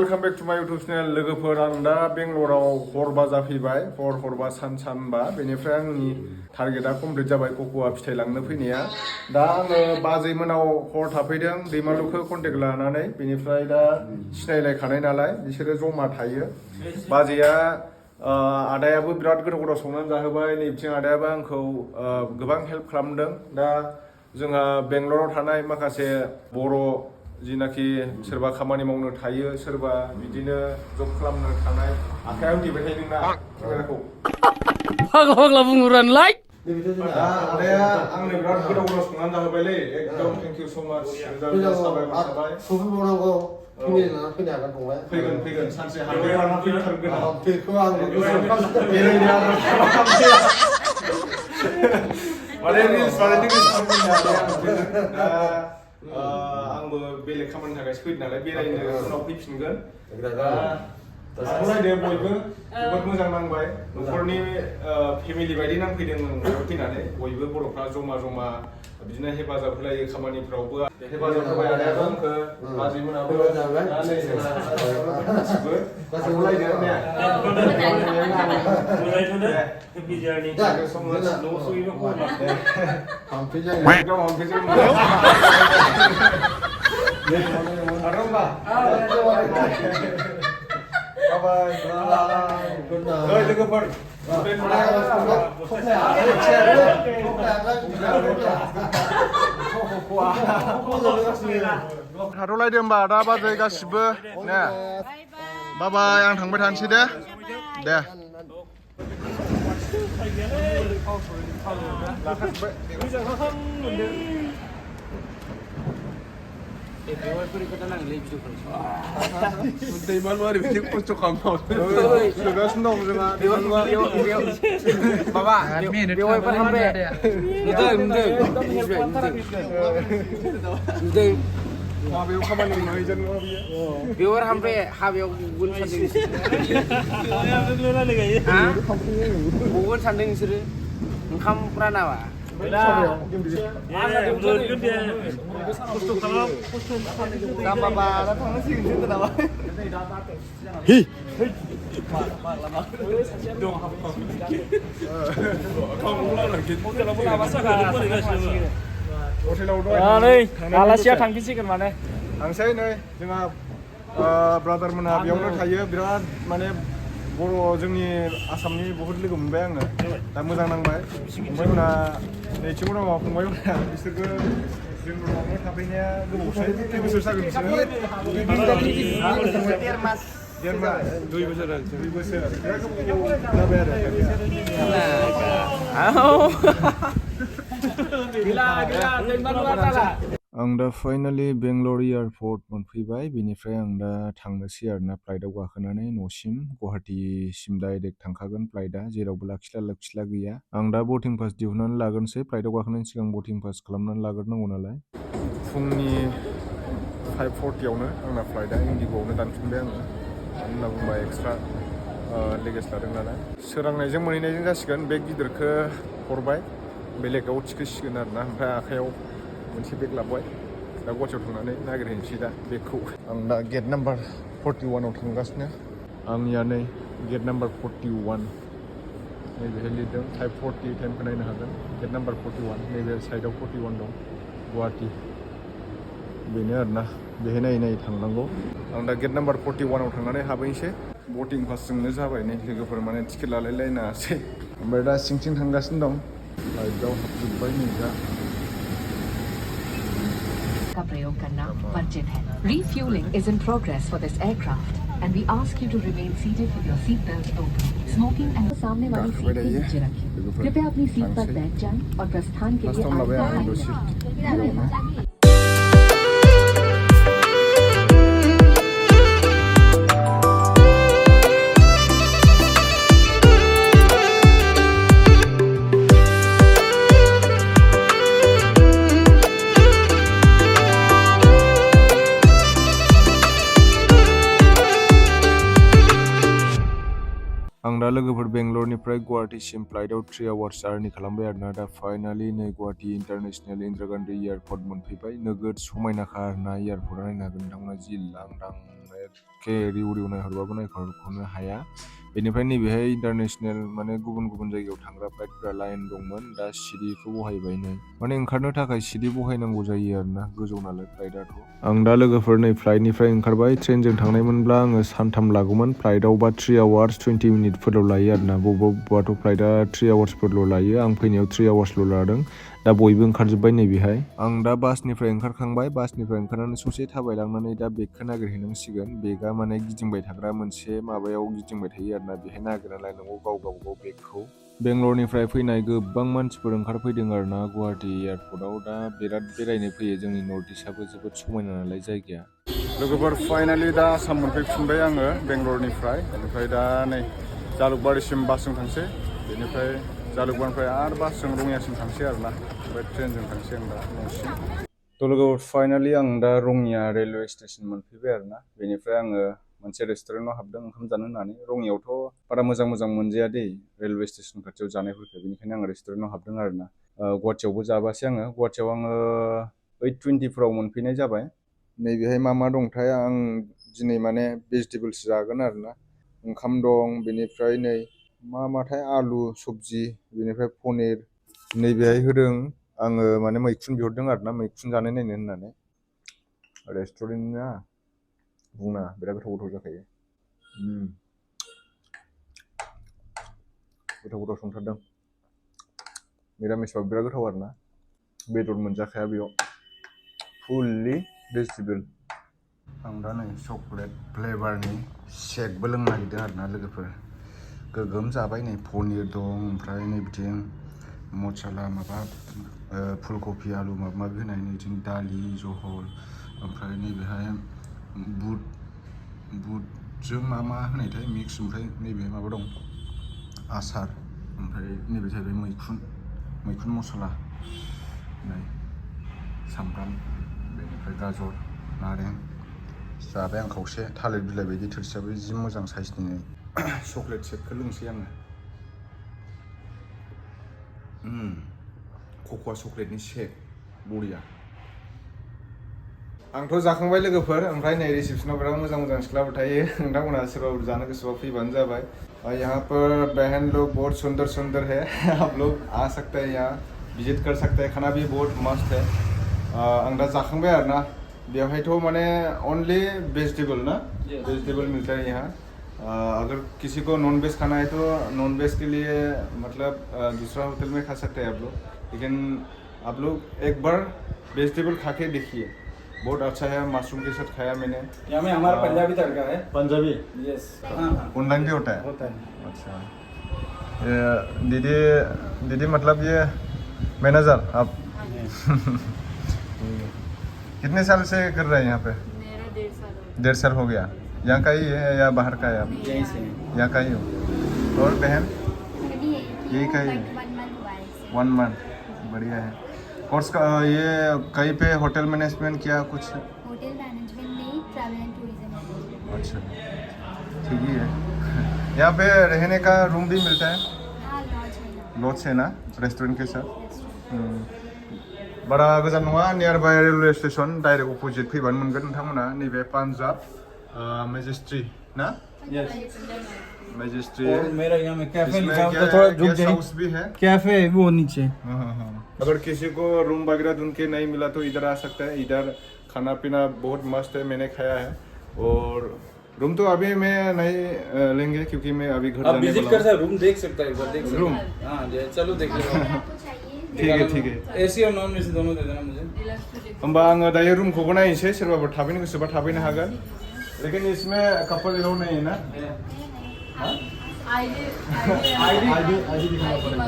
Welcome back to माय YouTube channel लोगोफोर आं दा बेंगलराव हरबा जाफैबाय हरबा सानबा बेनिफ्राय आंनि टारगेटआ कमप्लिट जाबाय कक'आ फिथाइ लांनो फैनाया दा आङो बाजैमोनाव हर थाफैदों दैमालुखौ कन्टेक्ट लानानै बेनिफ्राय दा सिनायलायखानाय नालाय बिसोरो जमा थायो बाजैया आदायाबो बिराद गोथाव संनानै जाहोबाय नैबिथिं आदायाबो आंखौ गोबां हेल्प खालामदों दा जोंहा बेंगलराव थानाय माखासे बर' जिनाखि सोरबा खामानि मावनो थायो सोरबा बिदिनो जब खालामनो थानाय आखायाव दिबाय थायो नोंना केमेराखौ फाग्ला फाग्ला बुंहरानलाय आदाया आंनो बिराद गोथाव संनानै जाहोबायलै एकदम थेंक इउ सो माच रोजा साबायखर थाबाय सफैबावनांगौ फैनो लाना फैनो हागोन फंबाय फैगोन सानसे हालदै लाना फैथारगोन बेखौ आं बेरायनो माने रिल्स बानायनो गोसो आंबो बेलेग खामानिनि थाखायसो फैदों नालाय बेरायनो उनाव फैफिनगोन नायदो बयबो जोबोद मोजां नांबाय न'खरनि फेमिलि बायदि नांफैदों फैनानै बयबो बर'फ्रा जमा जमा बिदिनो हेफाजाब होलायो खामानिफ्रावबो हेफाजाब होबाय आदायाबो आंखौ बाजैमोनाबो गासिबो लायदो ने लोगोफोर थाथ'लायदो होमबा दा बाजै गासिबो ने बाय आं थांबाय थानोसै दे दैमालुआ ओरैबायदि खस्थ' खालामगासिनो दं जोंहा दैमालुआ माबा बेवायफोर हामबाय नुदों माबायाव खामानि मावहैजेन नङा बियो बेवाय हामबाय हाबायाव गगोन सानदों नोंसोरो ओंखाम रानावा आलासिया थांफिनसिगोन माने थांसै नै जोंहा ब्रादार मोनहा बेयावनो थायो बिराद माने बर' जोंनि आसामनि बहुत लोगो मोनबाय आङो दा मोजां नांबाय फंबायमोनहा नैथिंबो दङ फंबायमोनहा बिसोरबो बेंगलरावनो थाफैनाया गोबावसै खै बोसोर जागोन बिसोरो दुइ बोसोर बिराद गोबाव जाबाय आरो आं दा फाइनालि बेंगलर एयारपर्ट मोनफैबाय बेनिफ्राय आं दा थांनोसै आरोना फ्लाइटआव गाखोनानै न'सिम गुवाहाटीसिम डाइरेक्ट थांखागोन फ्लाइटआ जेरावबो लाखिला गैया आं दा बर्डिं पास दिहुननानै लागोनसै फ्लाइटआव गाखोनायनि सिगां बर्डिं पास खालामनानै लाग्रोनांगौ नालाय फुंनि 5:40आवनो आंना फ्लाइटआ इन्डिग'आवनो दानफिनबाय आङो मानो होनना बुंबा एक्सट्रा लेगेज लादों नालाय सोरांनायजों मोनहैनायजों जासिगोन बेग गिदिरखौ हरबाय बेलेगाव थिखोसिगोन आरोना ओमफ्राय आखायाव मोनसे बेग लाबाय दा गुवाहाटीयाव थांनानै नागिरहैनोसै दा बेगखौ आं दा गेट नाम्बार 41आव थांगासिनो आंनिया नै गेट नाम्बार 41 नैबेहाय लिरदों 5:40 टाइमखौ नायनो हागोन गेट नाम्बार 41 नैबे साइडआव 41 दं गुवाहाटी बेनो आरोना बेहाय नायै थांनांगौ आं दा गेट नाम्बार 41आव थांनानै हाबहैनोसै बर्डिं पासजोंनो जाबाय नै लोगोफोर माने टिकेट लालायलायनासै ओमफ्राय दा सिंथिं थांगासिनो दं फ्लाइटआव हाबजोब्बाय नै दा का प्रयोग करना वर्जित है। Refueling is in progress for this aircraft and we ask you to remain seated with your seat belt open. Smoking and सामने वाली सीट के नीचे रखें। कृपया अपनी सीट पर बैठ जाएं और प्रस्थान के लिए आगे आं दा लोगोफोर बेंगलरनिफ्राय गुवाहाटीसिम फ्लाइटआव 3 आवार्स जार्नि खालामबाय आरोना दा फाइनालि नै गुवाहाटी इन्टारनेशनेल इन्दिरा गान्धी एयारपर्ट मोनफैबाय नोगोद समायनाखा आरोना एयारपर्टआ नायनो हागोन नोंथांमोना जि लांदां एखे रिउ रिउ नायहरबाबो नायहरख'नो हाया बेनिफ्राय नैबेहाय इन्टारनेशनेल माने गुबुन गुबुन जायगायाव थांग्रा फ्लाइटफोरा लाइन दंमोन दा सिरिखौ बहायबाय नै माने ओंखारनो थाखाय सिरि बहायनांगौ जायो आरोना गोजौ नालाय फ्लाइटआथ' आं दा लोगोफोर नै फ्लाइटनिफ्राय ओंखारबाय ट्रेनजों थांनायमोनब्ला आङो सानथाम लागौमोन फ्लाइटआवबा 3 आवार्स 20 मिनिटफोरल' लायो आरोना बबेबाथ' फ्लाइटआ 3 आवार्सफोरल' लायो आं फैनायाव 3 आवार्सल' लादों दा बयबो ओंखारजोब्बाय नैबेहाय आं दा बासनिफ्राय ओंखारखांबाय बासनिफ्राय ओंखारनानै ससे थाबायलांनानै दा बेगखौ नागिरहैनांसिगोन बेगआ माने गिदिंबाय थाग्रा मोनसे माबायाव गिदिंबाय थायो आरोना बेहाय नागिरना लायनांगौ गाव गावबागाव बेगखौ बेंगलरनिफ्राय फैनाय गोबां मानसिफोर ओंखारफैदों आरोना गुवाहाटी एयारपर्टआव दा बिराद बेरायनो फैयो जोंनि नर्थ इस्टआबो जोबोद समायना नालाय जायगाया लोगोफोर फाइनालि दा आसाम मोनफैफिनबाय आङो बेंगलरनिफ्राय बेनिफ्राय दा नै जालुकबारिसिम बासजों थांसै बेनिफ्राय जालुकबारिनिफ्राय आरो बासजों रङियासिम थांसै आरोना ओमफ्राय ट्रेनजों थांसै आं दा न'सिम थ' लोगोफोर फाइनालि आं दा रङिया रेलवे स्टेसन मोनफैबाय आरोना बेनिफ्राय आङो मोनसे रेस्टुरेन्टआव हाबदों ओंखाम जानो होननानै रङियावथ' बारा मोजां मोनजाया दै रेलवे स्टेसन खाथियाव जानायफोरखौ बेनिखायनो आङो रेस्टुरेन्टआव हाबदों आरोना गुवाहाटीयावबो जाबासै आङो गुवाहाटीयाव आङो 8:20 मोनफैनाय जाबाय नैबेहाय मा दंथाय आं दिनै माने भेजिटेबल्स जागोन आरोना ओंखाम दं बेनिफ्राय नै माथाय आलु सब्जि बेनिफ्राय पनिर नैबेहाय होदों आङो माने मैखुन बिहरदों आरोना मैखुन जानाय नायनो होननानै रेस्टुरेन्टना बुंना बिराद गोथाव जाखायो गोथाव संथारदों मिरामिसबाबो बिराद गोथाव आरोना बेदर मोनजाखाया बेयाव फुल्लि भेजिटेबल आं दा नै चकलेट फ्लेभारनि शेकबो लोंनो नागिरदों आरोना लोगोफोर गोगोम जाबाय नै पनिर दं ओमफ्राय नै बिथिं मसाला माबा फुलकबि आलु माबा माबि होनाय नै बिथिं दालि जहल ओमफ्राय नैबेहाय बुटजों मा होनायथाय मिक्स ओमफ्राय नैबेहाय माबा दं आसार ओमफ्राय नैबे जाहैबाय मैखुन मसला नै सामब्राम बेनिफ्राय गाजर नारें जाबाय आं खावसे थालिर बिलाइ बायदि थोरसियाबो जि मोजां साइजनि चकलेट शेकखौ लोंसै आङो कक'आ चकलेटनि शेक बरिया आंथ' जाखांबाय लोगोफोर ओमफ्राय नै रिसेपसनाव बिराद मोजां सिख्लाफोर थायो नोंथांमोनहा सोरबाफोर जानो गोसोबा फैबानो जाबाय यहाँ पर बहन लोग बहुत सुंदर है आप लोग आ सकते हैं यहाँ विजिट कर सकते हैं खाना भी बहुत मस्त है आं दा जाखांबाय आरोना बेवहायथ' माने ओनली वेजिटेबल ना वेजिटेबल मिलता है यहाँ अगर किसी को नॉन वेज खाना है तो नॉन वेज के लिए मतलब दूसरा होटल में खा सकते हैं आप लोग लेकिन आप लोग एक बार वेजिटेबल खा के देखिए बहुत अच्छा है मशरूम के साथ खाया मैंने यहाँ में हमारा पंजाबी तड़का है पंजाबी यस ऑनलाइन भी होता है अच्छा दीदी मतलब ये मैनेजर आप कितने साल से कर रहे हैं यहाँ पे मेरा 1.5 साल हो गया यहाँ का ही है या बाहर का है आप यहीं से यहाँ का ही हो और बहन यही का ही 1 मंथ बढ़िया है कोर्स का ये कहीं पे होटल मैनेजमेंट किया कुछ होटल मैनेजमेंट नहीं ट्रैवल एंड टूरिज्म अच्छा ठीक ही है यहाँ पे रहने का रूम भी मिलता है हाँ लॉज है ना रेस्टोरेंट के साथ बारा गोजान नङा near by railway station direct opposite फैबानो मोनगोन नोंथांमोना नैबे पान्जाब मेजेस्ट्री ना मेजेस्ट्री मेरा यहाँ में कैफे इसमें लिखा क्या हुआ थोड़ा है, रुक गेस्ट जाए हाउस भी है कैफे है वो नीचे हाँ अगर किसी को रूम वगैरह ढूंढ के नहीं मिला तो इधर आ सकता है इधर खाना पीना बहुत मस्त है मैंने खाया है और रूम तो अभी मैं नहीं लेंगे क्योंकि मैं अभी घर आप जाने विजिट वाला कर हूँ। सकते रूम देख सकता है एक बार देख सकते रूम? हाँ चलो देख लो ठीक है एसी और नॉन एसी दोनों दे देना मुझे होमबा आङो दायो रूमखौबो नायनोसै सोरबाफोर थाफैनो गोसोबा थाफैनो हागोन लेकिन इसमें कपल एलाउ नहीं है ना आईडी दिखाना पड़ेगा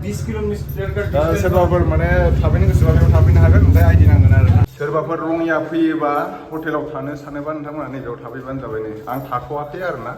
20 किलोमीटर का दा सोरबाफोर माने थाफैनो गोसोबा बेयाव थाफैनो हागोन ओमफ्राय आईडी नांगोन आरो सोरबाफोर रङिया फैयोबा हटेलाव थानो सानोबा नोंथांमोना नैबेयाव थाफैबानो जाबाय नै आं थाथ'वाखै आरोना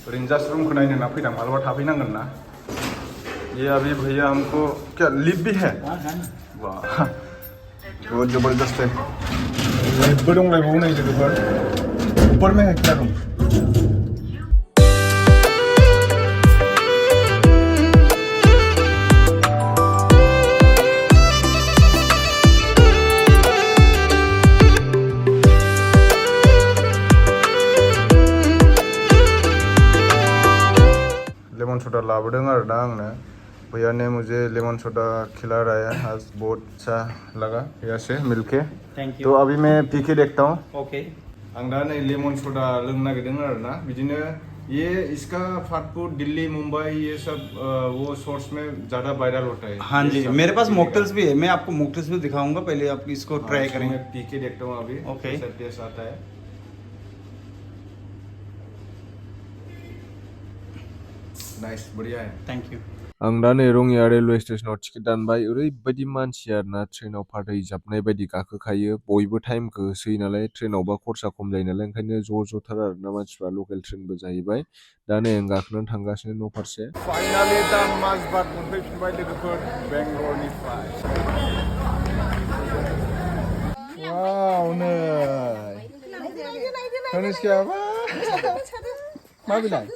ओरैनो जास्ट रूमखौ नायनो होनना फैदां मालाबा थाफैनांगोन ना ये अभी भैया हमको क्या लिफ्ट भी है वाह बहुत जबरदस्त है लिफ्टबो दंलायबावो नै लोगोफोर ऊपर में है क्या रूम लेमन सोडा लाबोदों आरो ना आंनो भैया ने मुझे लेमन सोडा खिला रहा है आज बहुत अच्छा लगा भैया से मिलके थैंक तो अभी मैं पी के देखता हूँ ओके आं दा नै लेमन सोडा लोंनो नागिरदों आरो ना बिदिनो ये इसका फास्ट फूड दिल्ली मुंबई ये सब वो सोर्स में ज़्यादा वायरल होता है हाँ जी मेरे पास मॉकटेल्स भी है मैं आपको मॉकटेल्स भी दिखाऊंगा पहले आप इसको ट्राई करेंगे मैं पी के देखता हूँ अभी ओके कैसा टेस्ट आता है नाइस बढ़िया है थैंक यू आं दा नै रङिया रेलवे स्टेशनाव टिकेट दानबाय ओरैबायदि मानसि आरोना ट्रेनाव फाथैजाबनाय बायदि गाखोखायो बयबो टाइमखौ होसोयो नालाय ट्रेनावबा खरसा खम जायो नालाय ओंखायनो ज' थार आरोना मानसिफ्रा लकेल ट्रेनबो जाहैबाय दा नै आं गाखोनानै थांगासिनो न' फारसे फाइनालि दा माजबाट मोनफैफिनबाय लोगोफोर बेंगलरनिफ्राय वाव नै तनिष्काबा मा बिलाय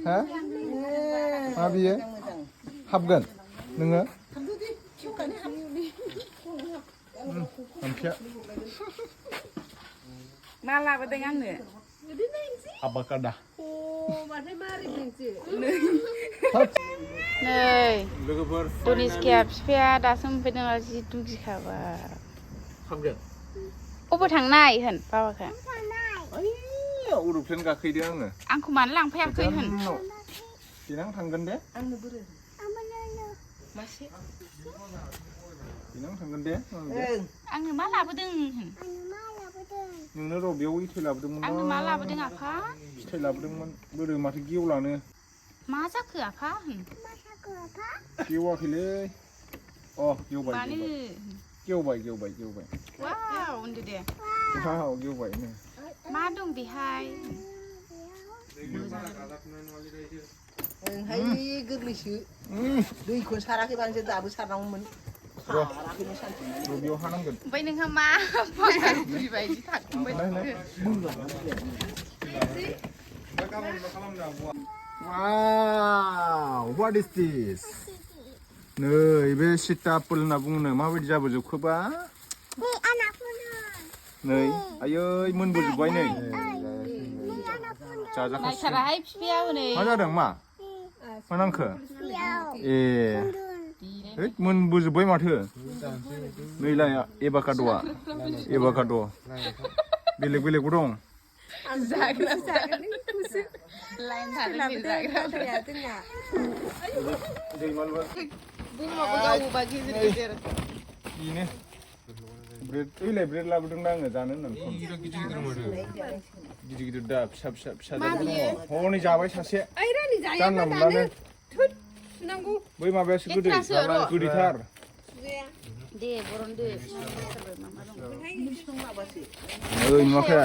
हा मा बियो हाबगोन नोङो ओमफ्राय मा लाबोदों आंनो आबाकादा नै लोगोफोर तनिष्काया बिफाया दासो मोनफैदों आरो जि दुगिखाबाय हाबगोन अबाव थांनाय होन बाबाखौ एर'प्लेन गाखोदों आङो आंखौ मानो लांफैयाखै होन देनां थांगोन दे देनां थांगोन दे आंनो मा लाबोदों होन नोंनो र' बेयाव इथाय लाबोदोंमोन आंनो मा लाबोदों आफा फिथाइ लाबोदोंमोन बोरो माथो गेवलानो मा जाखो आफा होन गेवाखैलै अ गेवबाय मानो गेवबाय वाव उन्दु दे वाव गेवबाय नो मा दं बेहाय ओंहाय गोरलैसो दैखौ साराखै बांसो दाबो सारनांगौमोन साराखैनो सानसे बेयाव हानांगोन ओमफ्राय नोंहा मा बुरि बायदि थाखुमबाय वाव व्हाट इज दिस नै बे सीता एप्पल होनना बुङो माबायदि जाबोजोबखोबा नै आयै मोनबोजोबबाय नै नायथाराहाय बिफाया हनै मा जादों मा नांखो ए है मोनबोजोबबाय माथो नैलाय एभाकाद'आ बेलेगबो दं जाग्रा लाइन थादों जाग्रा बुंबाबो गावबा गेजेर बेनो ब्रेड लाबोदोंना आङो जानो होननानै गिदिर दा फिसा दङ हनै जाबाय सासे जानला मोनलानो बै माबायासो गोदैथार दे बरनदो ओइ नुवाखै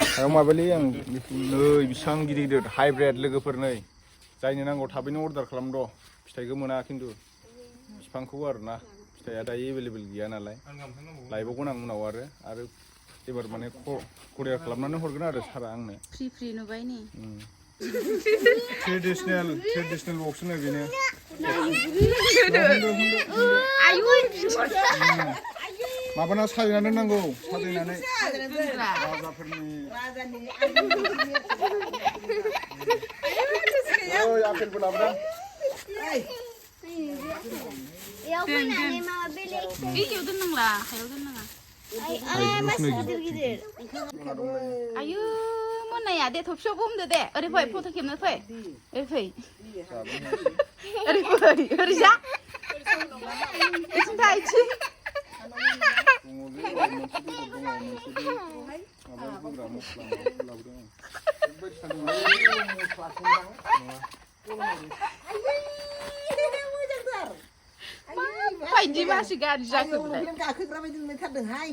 सायाव माबालै आं नै बेसेबां गिदिर हाइब्रिद लोगोफोर नै जायनो नांगौ थाबैनो अर्डार खालाम र' फिथाइखौ मोना खिन्थु बिफांखौ आरोना फिथाइया दायो एभेलेबेल गैया नालाय लायबावगोन आं उनाव आरो एबार माने करियार खालामनानै हरगोन आरो सारा आंनो फ्रि नुबाय नै ट्रेडिशनेल बक्सनो बेनो माबाना साजायना दोननांगौ साजायनानै ओइ आपेलबो लाबोदों इयाव दोननांला हायाव दोननाङा आयु मोनाया दे थफियावबो हमदो दे ओरै फै फट' खेबनो फै ओरै जा इथिं था इथिं बायदि मासि गाज्रि जाखोलाय गाखोग्रा बायदि मोनथारदोंहाय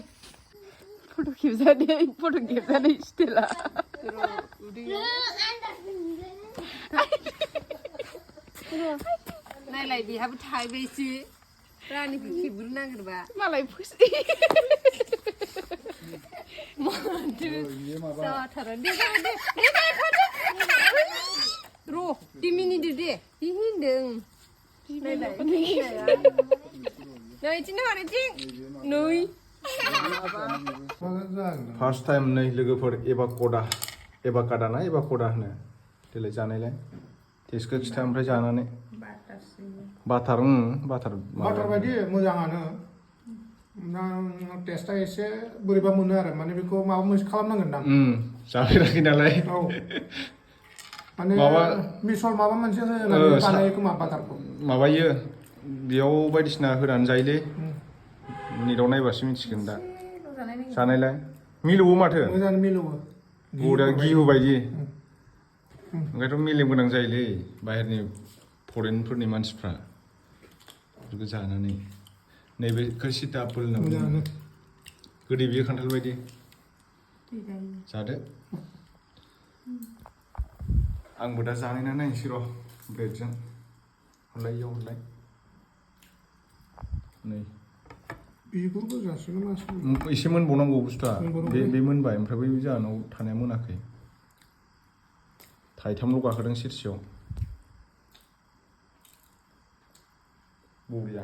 फट' खेबजानाय स्टिला नायलाय बेहाबो थाहैबायसो रानिखौ खेबग्रो नागिरबा मालाय र' मिनिदो दे होनदों फार्स्ट टाइम नै लोगोफोर एभाकादा होनो देलाय जानायलाय टेस्टखौ खिथा ओमफ्राय जानानै बाटार बाटार बायदि मोजाङानो टेस्टआ एसे बोरैबा मोनो आरो माने बेखौ माबा मोनसे खालामनांगोन दां जाफेराखै नालाय औ माने मिसल माबा मोनसे होनानै बानायो खोमा बाटारखौ माबायो बेयाव बायदिसिना होनानै जायोलै नेटआव नायबासो मिथिगोन दा जानायलाय मिलौवो माथो मोजां मिलौवो बरिया गिहु बायदि ओंखायनोथ' मेलेम गोनां जायोलै बाहेरनि फरेनफोरनि मानसिफ्रा बेफोरखौ जानानै नैबेखौ सिता आपोल होनना बुङो गोदै बियो खान्थाल बायदि जादो आंबो दा जानायना नायनोसै र' ब्रेडजों हरलाय इयाव हरलाय नै बिगुरबो जासिगोन मानसि एसे मोनबावनांगौ बुस्थुआ बे मोनबाय ओमफ्राय बै जाहोनाव थानाया मोनाखै थाइथामल' गाखोदों सेरसेयाव बरिया